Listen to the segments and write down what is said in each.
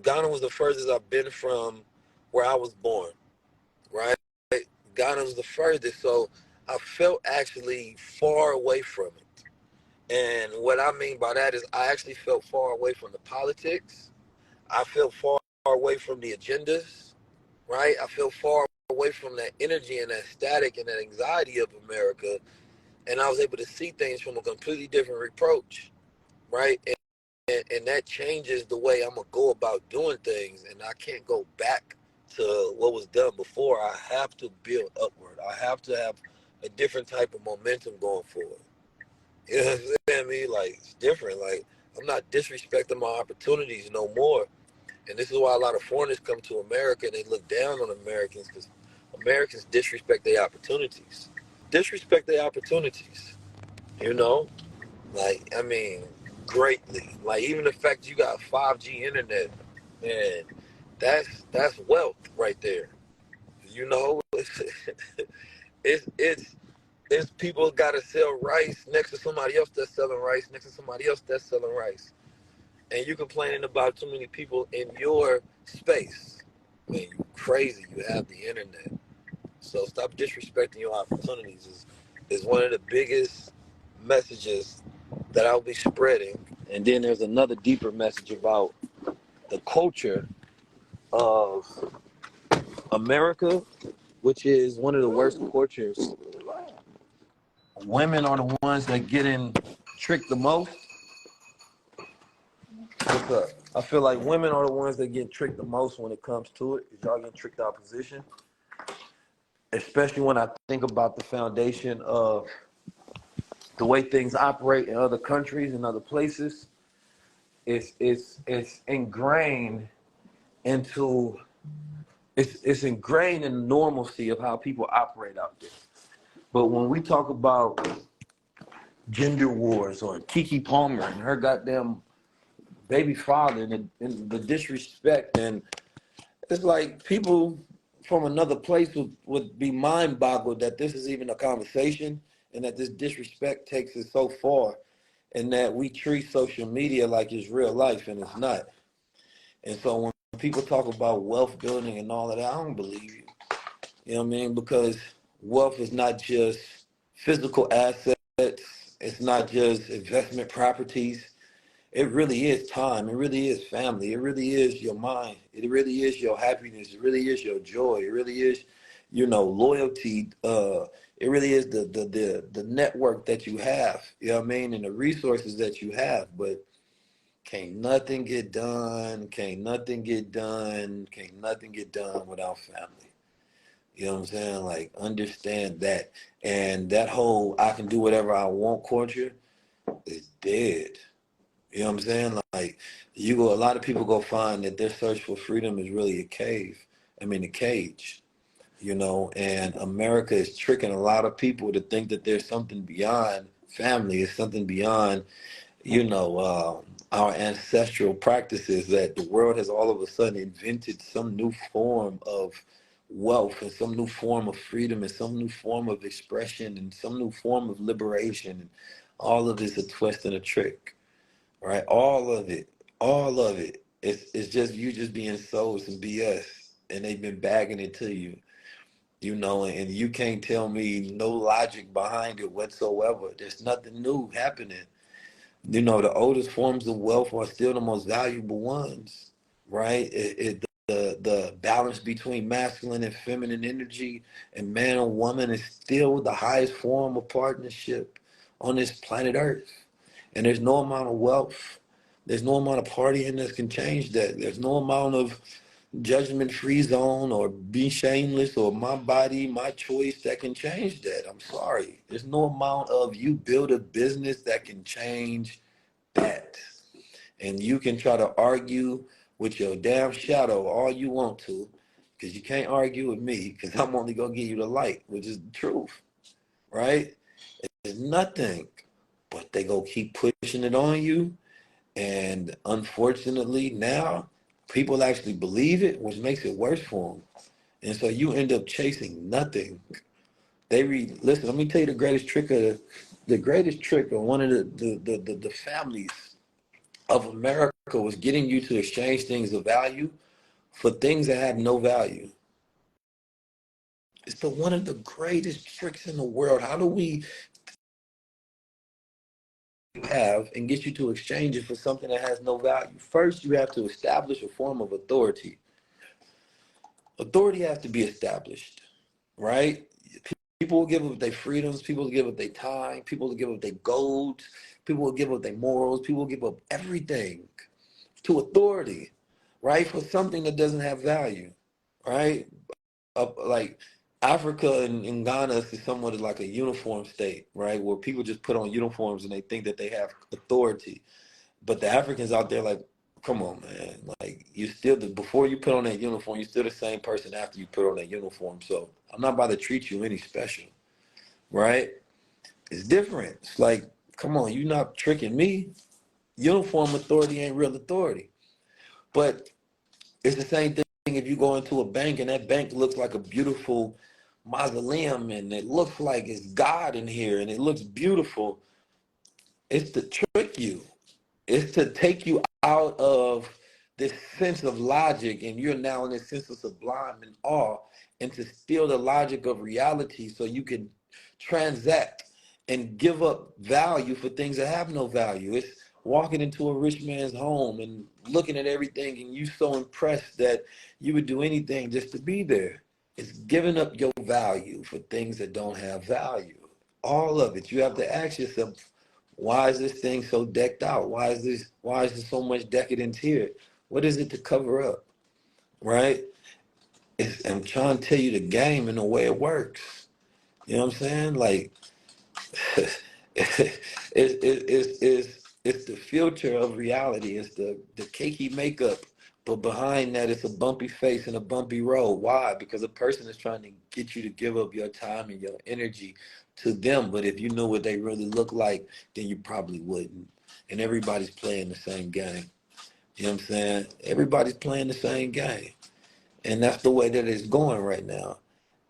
Ghana was the furthest I've been from where I was born, right? Ghana was the furthest, so I felt actually far away from it. And what I mean by that is I actually felt far away from the politics. I felt far away from the agendas, right? I felt far away from that energy and that static and that anxiety of America. And I was able to see things from a completely different approach, right? And that changes the way I'm gonna go about doing things, and I can't go back to what was done before. I have to build upward. I have to have a different type of momentum going forward. You know what I'm saying? I mean, like it's different. Like I'm not disrespecting my opportunities no more, and this is why a lot of foreigners come to America and they look down on Americans because Americans disrespect their opportunities. Disrespect their opportunities. You know, like, I mean, greatly. Like, even the fact you got 5G internet, man, that's wealth right there. You know, it's it's people got to sell rice next to somebody else that's selling rice next to somebody else that's selling rice, and you complaining about too many people in your space. Man, you crazy. You have the internet, so stop disrespecting your opportunities. Is one of the biggest messages that I'll be spreading. And then there's another deeper message about the culture of America, which is one of the worst cultures. Women are the ones that get in tricked the most. What's up? I feel like women are the ones that get tricked the most when it comes to it. Y'all getting tricked out of position. Especially when I think about the foundation of the way things operate in other countries and other places. It's ingrained into it's ingrained in the normalcy of how people operate out there. But when we talk about gender wars or Kiki Palmer and her goddamn baby father and the disrespect, and it's like people from another place would be mind boggled that this is even a conversation and that this disrespect takes it so far and that we treat social media like it's real life and it's not. And so when people talk about wealth building and all of that, I don't believe you. You know what I mean? Because wealth is not just physical assets. It's not just investment properties. It really is time. It really is family. It really is your mind. It really is your happiness. It really is your joy. It really is, loyalty. It really is the network that you have. You know what I mean? And the resources that you have. But can't nothing get done. Can't nothing get done. Can't nothing get done without family. You know what I'm saying? Like, understand that. And that whole I can do whatever I want culture is dead. You know what I'm saying? Like, a lot of people go find that their search for freedom is really a cage, and America is tricking a lot of people to think that there's something beyond family, it's something beyond, our ancestral practices, that the world has all of a sudden invented some new form of wealth and some new form of freedom and some new form of expression and some new form of liberation. And all of this a twist and a trick, right? All of it. It's just you just being sold some BS and they've been bagging it to you, and you can't tell me no logic behind it whatsoever. There's nothing new happening. The oldest forms of wealth are still the most valuable ones, right? The balance between masculine and feminine energy and man and woman is still the highest form of partnership on this planet Earth. And there's no amount of wealth, there's no amount of partying that can change that. There's no amount of judgment-free zone or be shameless or my body, my choice that can change that. I'm sorry. There's no amount of you build a business that can change that. And you can try to argue with your damn shadow all you want to, because you can't argue with me, because I'm only going to give you the light, which is the truth, right? It's nothing, but they go keep pushing it on you. And unfortunately, now people actually believe it, which makes it worse for them. And so you end up chasing nothing. Listen, let me tell you the greatest trick of one of the families of America was getting you to exchange things of value for things that have no value. It's one of the greatest tricks in the world. How do we have and get you to exchange it for something that has no value? First, you have to establish a form of authority. Authority has to be established, right? People will give up their freedoms. People will give up their time. People will give up their goals. People will give up their morals. People will give up everything to authority, right? For something that doesn't have value, right? Like Africa and Ghana is somewhat like a uniform state, right? Where people just put on uniforms and they think that they have authority. But the Africans out there, like, come on, man. Like, you still, before you put on that uniform, you're still the same person after you put on that uniform. So I'm not about to treat you any special, right? It's different. It's like, come on, you're not tricking me. Uniform authority ain't real authority. But it's the same thing if you go into a bank and that bank looks like a beautiful mausoleum and it looks like it's God in here and it looks beautiful. It's to trick you. It's to take you out of this sense of logic and you're now in this sense of sublime and awe and to steal the logic of reality so you can transact and give up value for things that have no value. It's walking into a rich man's home and looking at everything and you so impressed that you would do anything just to be there. It's giving up your value for things that don't have value. All of it. You have to ask yourself, why is this thing so decked out? Why is there so much decadence here? What is it to cover up? Right? I'm trying to tell you the game and the way it works. You know what I'm saying? Like it's the filter of reality. It's the cakey makeup, but behind that it's a bumpy face and a bumpy road. Why? Because a person is trying to get you to give up your time and your energy to them. But if you knew what they really look like, then you probably wouldn't. And everybody's playing the same game. You know what I'm saying? Everybody's playing the same game. And that's the way that it's going right now.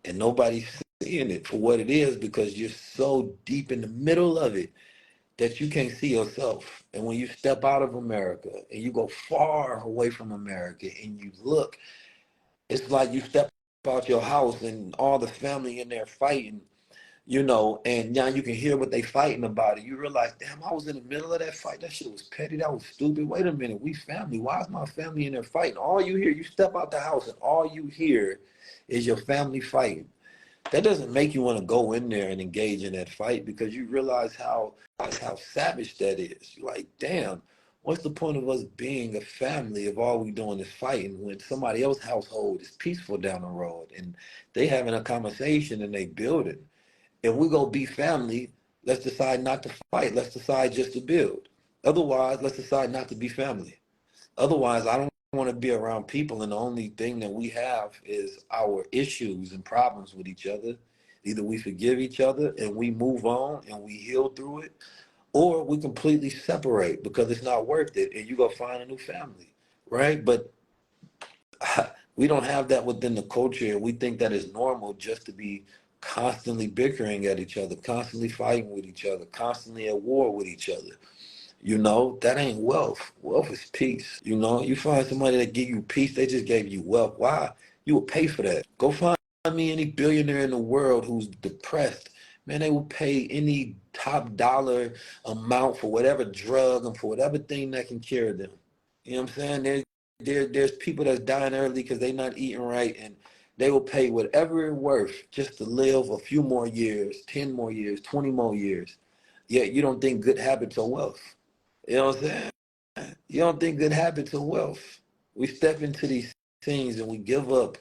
And nobody's seeing it for what it is because you're so deep in the middle of it that you can't see yourself. And when you step out of America and you go far away from America and you look, it's like you step out your house and all the family in there fighting, you know, and now you can hear what they fighting about it. You realize, damn, I was in the middle of that fight. That shit was petty. That was stupid. Wait a minute, we family. Why is my family in there fighting? All you hear, you step out the house and all you hear is your family fighting. That doesn't make you want to go in there and engage in that fight because you realize how savage that is. You're like, damn, what's the point of us being a family if all we doing is fighting when somebody else's household is peaceful down the road and they having a conversation and they building? If we go be family, let's decide not to fight. Let's decide just to build. Otherwise, let's decide not to be family. Otherwise, I don't want to be around people and the only thing that we have is our issues and problems with each other. Either we forgive each other and we move on and we heal through it, or we completely separate because it's not worth it and you go find a new family, right? But we don't have that within the culture. We think that it's normal just to be constantly bickering at each other, constantly fighting with each other, constantly at war with each other. You know, that ain't wealth. Wealth is peace. You know, you find somebody that give you peace, they just gave you wealth. Why? You will pay for that. Go find me any billionaire in the world who's depressed. Man, they will pay any top dollar amount for whatever drug and for whatever thing that can cure them. You know what I'm saying? There's people that's dying early because they're not eating right, and they will pay whatever it's worth just to live a few more years, 10 more years, 20 more years. Yet you don't think good habits are wealth. You know what I'm saying? You don't think good habits are wealth. We step into these things and we give up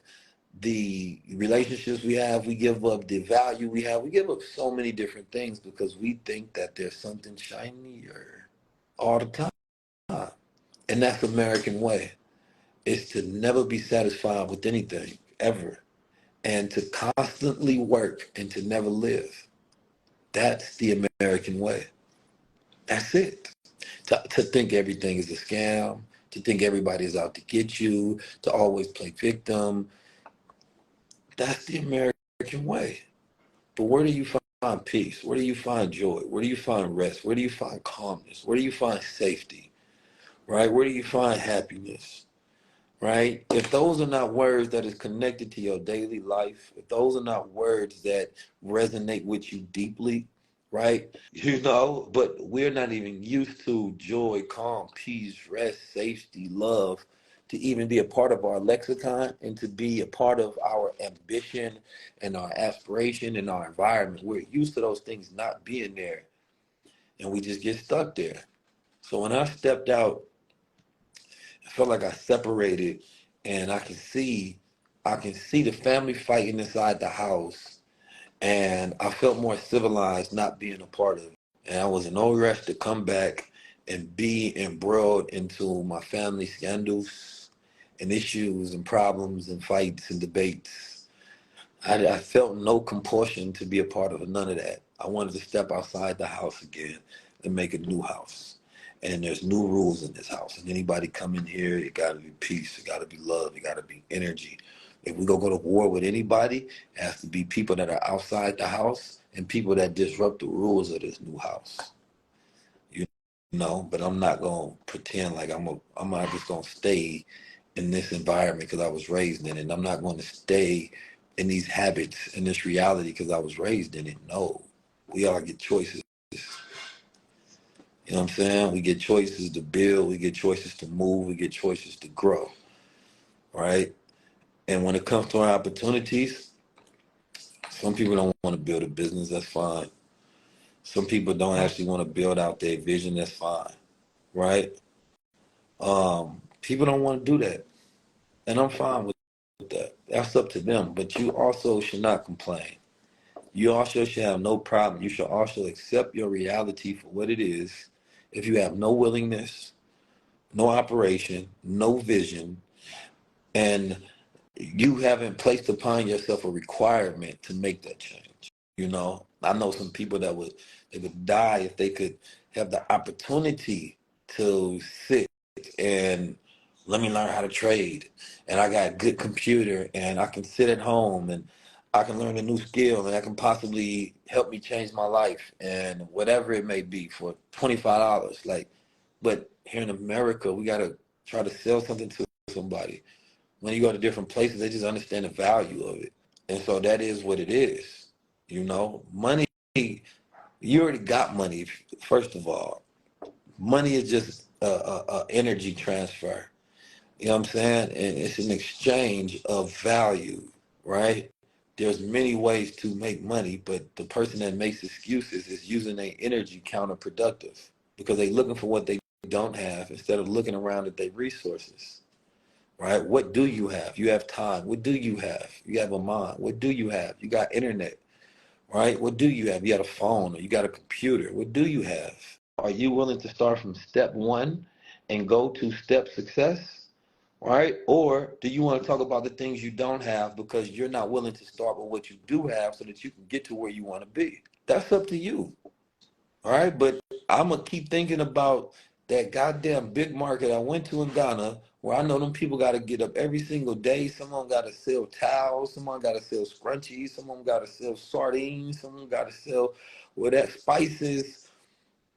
the relationships we have, we give up the value we have, we give up so many different things because we think that there's something shinier all the time. And that's the American way, is to never be satisfied with anything, ever. And to constantly work and to never live. That's the American way. That's it. To think everything is a scam, to think everybody is out to get you, to always play victim. That's the American way. But where do you find peace? Where do you find joy? Where do you find rest? Where do you find calmness? Where do you find safety? right? Where do you find happiness, right? If those are not words that is connected to your daily life, if those are not words that resonate with you deeply, right? You know, but we're not even used to joy, calm, peace, rest, safety, love to even be a part of our lexicon and to be a part of our ambition and our aspiration and our environment. We're used to those things not being there and we just get stuck there. So when I stepped out, I felt like I separated and I can see the family fighting inside the house and I felt more civilized not being a part of it. And I was in no rush to come back and be embroiled into my family scandals and issues and problems and fights and debates. I felt no compulsion to be a part of none of that. I wanted to step outside the house again and make a new house. And there's new rules in this house. And anybody come in here, it got to be peace, it got to be love, it got to be energy. If we go to war with anybody, it has to be people that are outside the house and people that disrupt the rules of this new house. You know, but I'm not gonna pretend like I'm not just gonna stay in this environment because I was raised in it. I'm not going to stay in these habits in this reality because I was raised in it. No, we all get choices. You know what I'm saying? We get choices to build, we get choices to move, we get choices to grow, right? And when it comes to our opportunities, some people don't want to build a business, that's fine. Some people don't actually want to build out their vision, that's fine, right? People don't want to do that, and I'm fine with that. That's up to them, but you also should not complain. You also should have no problem. You should also accept your reality for what it is. If you have no willingness, no operation, no vision, and you haven't placed upon yourself a requirement to make that change. You know, I know some people they would die if they could have the opportunity to sit and let me learn how to trade. And I got a good computer and I can sit at home and I can learn a new skill and that can possibly help me change my life and whatever it may be for $25. Like, but here in America, we gotta try to sell something to somebody. When you go to different places, they just understand the value of it. And so that is what it is. You know, money, you already got money, first of all. Money is just a energy transfer. You know what I'm saying? And it's an exchange of value, right? There's many ways to make money, but the person that makes excuses is using their energy counterproductive because they're looking for what they don't have instead of looking around at their resources, right? What do you have? You have time. What do you have? You have a mind. What do you have? You got internet, right? What do you have? You got a phone or you got a computer. What do you have? Are you willing to start from step one and go to step success? Right? Or do you want to talk about the things you don't have because you're not willing to start with what you do have so that you can get to where you want to be? That's up to you. All right? But I'm going to keep thinking about that goddamn big market I went to in Ghana where I know them people got to get up every single day. Someone got to sell towels. Someone got to sell scrunchies. Someone got to sell sardines. Someone got to sell whatever spices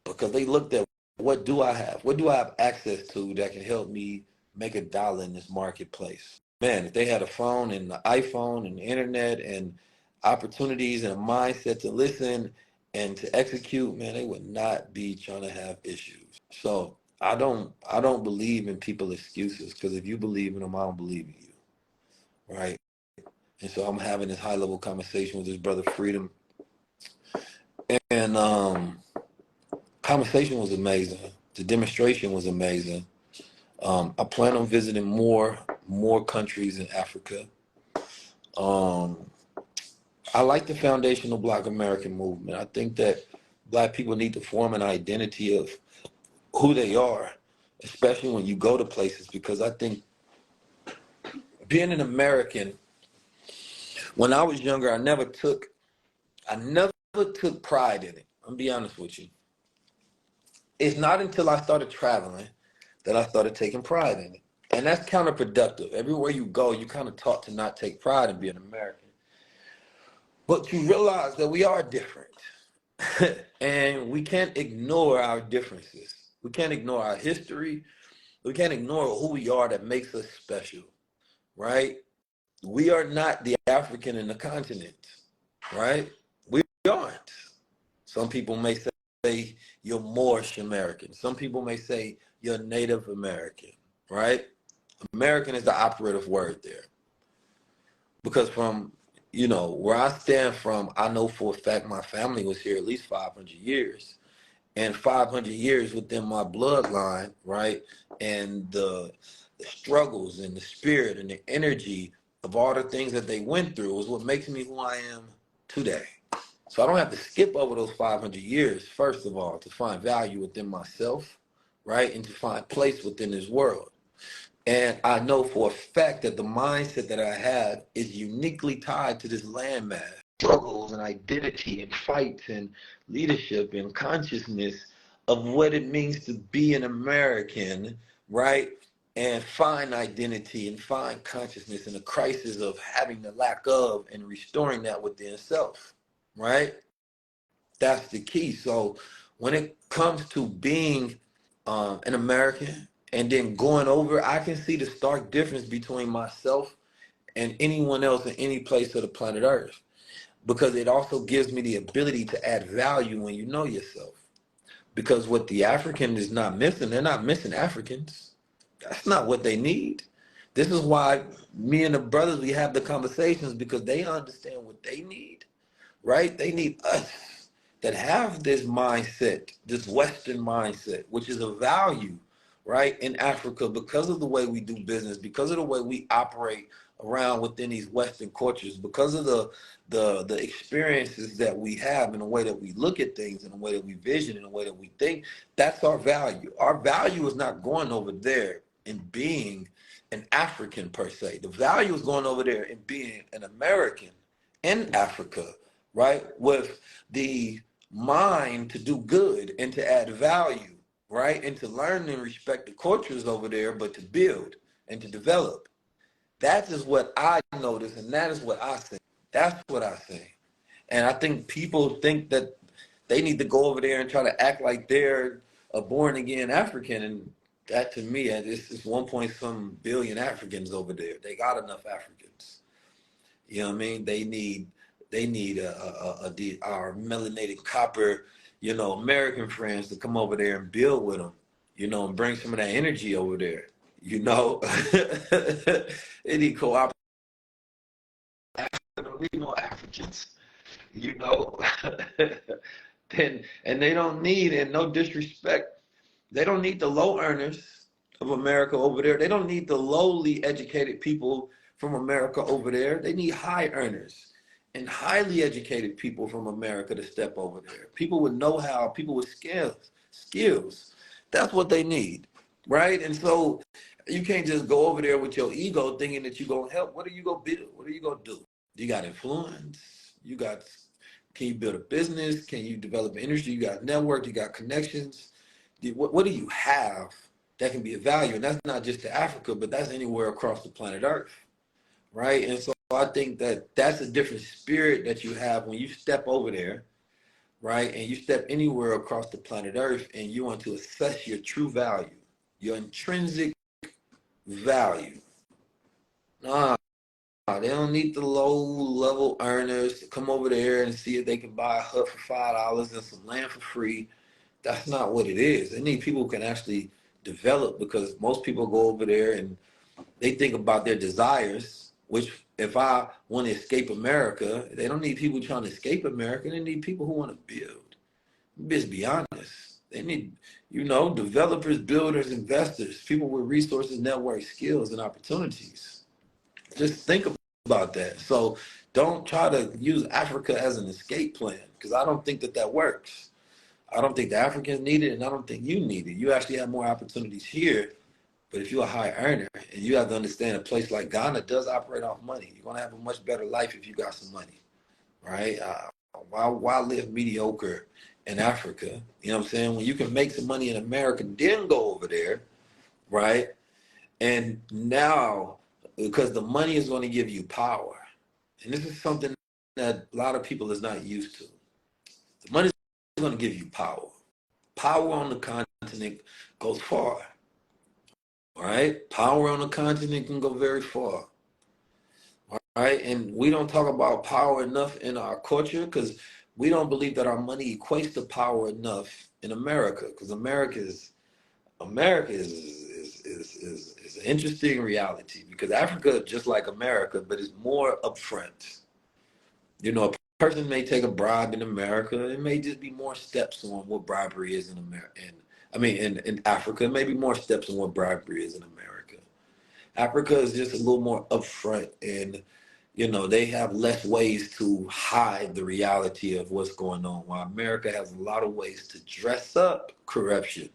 because they looked at what do I have? What do I have access to that can help me make $1 in this marketplace? Man, if they had a phone and the iPhone and the internet and opportunities and a mindset to listen and to execute, man, they would not be trying to have issues. So I don't believe in people excuses because if you believe in them, I don't believe in you, right? And so I'm having this high level conversation with this brother Freedom, and conversation was amazing. The demonstration was amazing. I plan on visiting more countries in Africa. Um, I like the foundational Black American movement. I think that Black people need to form an identity of who they are, especially when you go to places, because I think being an American, when I was younger, I never took pride in it. I'm gonna be honest with you. It's not until I started traveling that I started taking pride in it. And that's counterproductive. Everywhere you go, you kind of taught to not take pride in being American. But you realize that we are different. And we can't ignore our differences. We can't ignore our history. We can't ignore who we are that makes us special, right? We are not the African in the continent, right? We aren't. Some people may say you're Moorish American. Some people may say you're Native American, right? American is the operative word there. Because from, where I stand from, I know for a fact my family was here at least 500 years. And 500 years within my bloodline, right? And the struggles and the spirit and the energy of all the things that they went through is what makes me who I am today. So I don't have to skip over those 500 years, first of all, to find value within myself, right? And to find place within this world. And I know for a fact that the mindset that I have is uniquely tied to this landmass. Struggles and identity and fights and leadership and consciousness of what it means to be an American, right? And find identity and find consciousness in the crisis of having the lack of and restoring that within self, right? That's the key. So when it comes to being an American and then going over, I can see the stark difference between myself and anyone else in any place of the planet Earth, because it also gives me the ability to add value when you know yourself. Because what the African is not missing, they're not missing Africans. That's not what they need. This is why me and the brothers, we have the conversations, because they understand what they need, right? They need us that have this mindset, this Western mindset, which is a value, right, in Africa, because of the way we do business, because of the way we operate around within these Western cultures, because of the experiences that we have and the way that we look at things and the way that we vision and the way that we think. That's our value. Our value is not going over there and being an African per se. The value is going over there and being an American in Africa, right, with the mind to do good and to add value, right, and to learn and respect the cultures over there, but to build and to develop. That is what I notice, and that is what I say. That's what I say. And I think people think that they need to go over there and try to act like they're a born again African, and that to me, it's 1 point some billion Africans over there. They got enough Africans. You know what I mean? They need our melanated copper, American friends to come over there and build with them, and bring some of that energy over there. They need cooperation. They don't need no Africans, you know. And they don't need, and no disrespect, they don't need the low earners of America over there. They don't need the lowly educated people from America over there. They need high earners and highly educated people from America to step over there. People with know-how, people with skills. That's what they need, right? And so you can't just go over there with your ego thinking that you're going to help. What are you going to build? What are you going to do? You got influence. Can you build a business? Can you develop an industry? You got network, you got connections. What do you have that can be of value? And that's not just to Africa, but that's anywhere across the planet Earth, right? And so I think that that's a different spirit that you have when you step over there, right? And you step anywhere across the planet Earth and you want to assess your true value, your intrinsic value. Nah, they don't need the low-level earners to come over there and see if they can buy a hut for $5 and some land for free. That's not what it is. They need people who can actually develop, because most people go over there and they think about their desires, which if I want to escape America, they don't need people trying to escape America. They need people who want to build. Let's be honest. They need, developers, builders, investors, people with resources, network, skills, and opportunities. Just think about that. So don't try to use Africa as an escape plan, because I don't think that works. I don't think the Africans need it, and I don't think you need it. You actually have more opportunities here. But if you're a high earner, and you have to understand, a place like Ghana does operate off money. You're going to have a much better life if you got some money, right? Why live mediocre in Africa? You know what I'm saying? When you can make some money in America, then go over there, right? And now, because the money is going to give you power. And this is something that a lot of people is not used to. The money is going to give you power. Power on the continent goes far. All right, power on a continent can go very far. All right, and we don't talk about power enough in our culture because we don't believe that our money equates to power enough in America. Because America is an interesting reality because Africa, just like America, but is more upfront. You know, a person may take a bribe in America. It may just be more steps on what bribery is in America. And I mean, in Africa, maybe more steps on what bribery is in America. Africa is just a little more upfront, and they have less ways to hide the reality of what's going on. While America has a lot of ways to dress up corruption.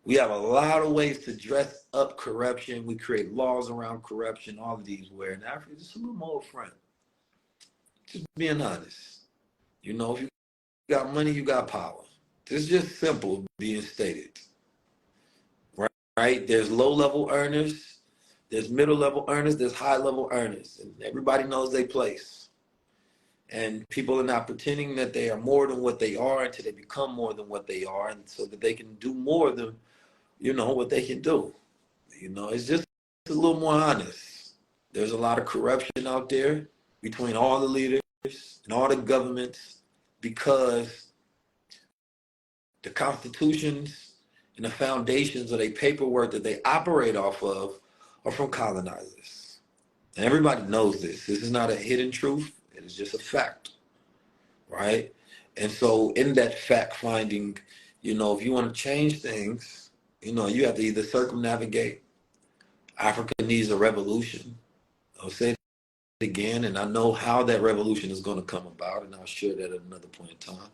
We have a lot of ways to dress up corruption. We create laws around corruption, all of these, where in Africa, it's just a little more upfront. Just being honest. If you got money, you got power. It's just simple being stated. Right? There's low level earners, there's middle level earners, there's high level earners, and everybody knows their place. And people are not pretending that they are more than what they are until they become more than what they are, and so that they can do more than what they can do. It's just a little more honest. There's a lot of corruption out there between all the leaders and all the governments because the constitutions and the foundations of their paperwork that they operate off of are from colonizers. And everybody knows this. This is not a hidden truth. It is just a fact, right? And so in that fact finding, if you want to change things, you have to either circumnavigate. Africa needs a revolution. I'll say it again, and I know how that revolution is going to come about, and I'll share that at another point in time.